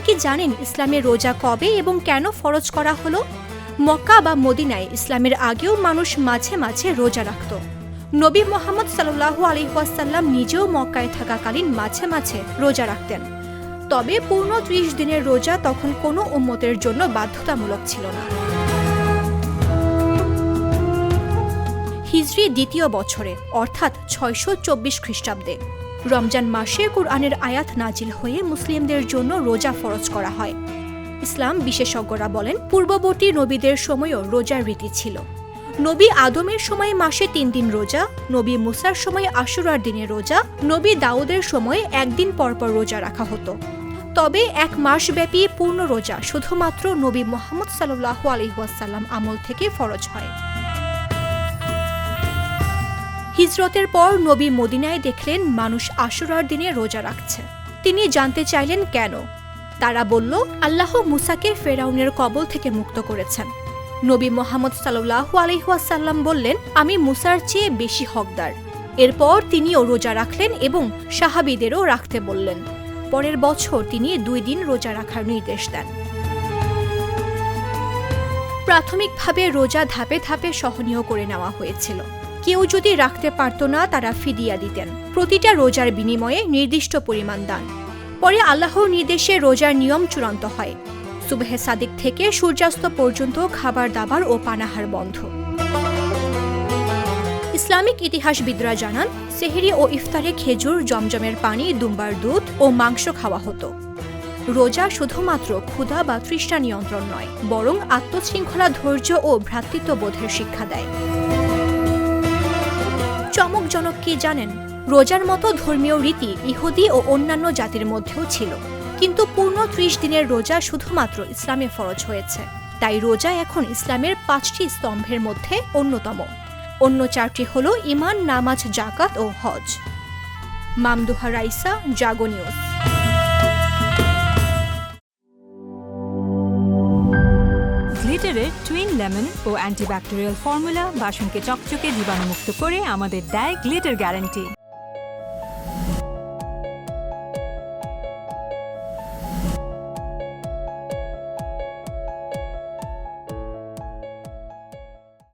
কি জানেন ইসলামে রোজা কবে এবং কেন ফরজ করা হলো? মক্কা বা মদিনায় ইসলামের আগেও মানুষ মাঝে মাঝে রোজা রাখত। নবী মুহাম্মদ সাল্লাল্লাহু আলাইহি ওয়াসাল্লাম নিজেও মক্কায় থাকাকালীন মাঝে মাঝে রোজা রাখতেন। তবে পূর্ণ ৩০ দিনের রোজা তখন কোনো উম্মতের জন্য বাধ্যতামূলক ছিল না। হিজরি দ্বিতীয় বছরে অর্থাৎ ৬২৪ খ্রিস্টাব্দে রমজান মাসে কুরআনের আয়াত নাজিল হয়ে মুসলিমদের জন্য রোজা ফরজ করা হয়। ইসলাম বিশেষজ্ঞরা বলেন, পূর্ববর্তী নবীদের সময়ও রোজার রীতি ছিল। নবী আদমের সময় মাসে ৩ দিন রোজা, নবী মুসার সময় আশুরার দিনে রোজা, নবী দাউদের সময় একদিন পরপর রোজা রাখা হতো। তবে এক মাসব্যাপী পূর্ণ রোজা শুধুমাত্র নবী মুহাম্মদ সাল্লাল্লাহু আলাইহি ওয়াসাল্লাম আমল থেকে ফরজ হয়। হিজরতের পর নবী মদিনায় দেখলেন মানুষ আশুরার দিনে রোজা রাখছে। তিনি জানতে চাইলেন কেন। তারা বলল, আল্লাহ মুসাকে ফেরাউনের কবল থেকে মুক্ত করেছেন। নবী মুহাম্মদ সাল্লাল্লাহু আলাইহি ওয়াসাল্লাম বললেন, আমি মুসার চেয়ে বেশি হকদার। এরপর তিনিও রোজা রাখলেন এবং সাহাবীদেরও রাখতে বললেন। পরের বছর তিনি ২ দিন রোজা রাখার নির্দেশ দেন। প্রাথমিকভাবে রোজা ধাপে ধাপে সহনীয় করে নেওয়া হয়েছিল। কেউ যদি রাখতে পারত না, তারা ফিদিয়া দিতেন, প্রতিটা রোজার বিনিময়ে নির্দিষ্ট পরিমাণ দান। পরে আল্লাহর নির্দেশে রোজার নিয়ম চূড়ান্ত হয়। সুবহে সাদিক থেকে সূর্যাস্ত পর্যন্ত খাবার দাবার ও পানাহার বন্ধ। ইসলামিক ইতিহাসবিদরা জানান, সেহরি ও ইফতারে খেজুর, জমজমের পানি, দুম্বার দুধ ও মাংস খাওয়া হতো। রোজা শুধুমাত্র ক্ষুধা বা তৃষ্ণা নিয়ন্ত্রণ নয়, বরং আত্মশৃঙ্খলা, ধৈর্য ও ভ্রাতৃত্ববোধের শিক্ষা দেয়। চমকজনক কি জানেন? রোজার মতো ধর্মীয় রীতি ইহুদি ও অন্যান্য জাতির মধ্যেও ছিল, কিন্তু পূর্ণ ৩০ দিনের রোজা শুধুমাত্র ইসলামে ফরজ হয়েছে। তাই রোজা এখন ইসলামের ৫টি স্তম্ভের মধ্যে অন্যতম। অন্য ৪টি হল ঈমান, নামাজ, যাকাত ও হজ। মামদুহা রাইসা, জাগো নিউজ। গ্লিটারের টুইন লেমন ও অ্যান্টিব্যাকটেরিয়াল ফর্মুলা বাসনকে চকচকে জীবাণুমুক্ত করে আমাদের দেয় গ্লিটার গ্যারান্টি।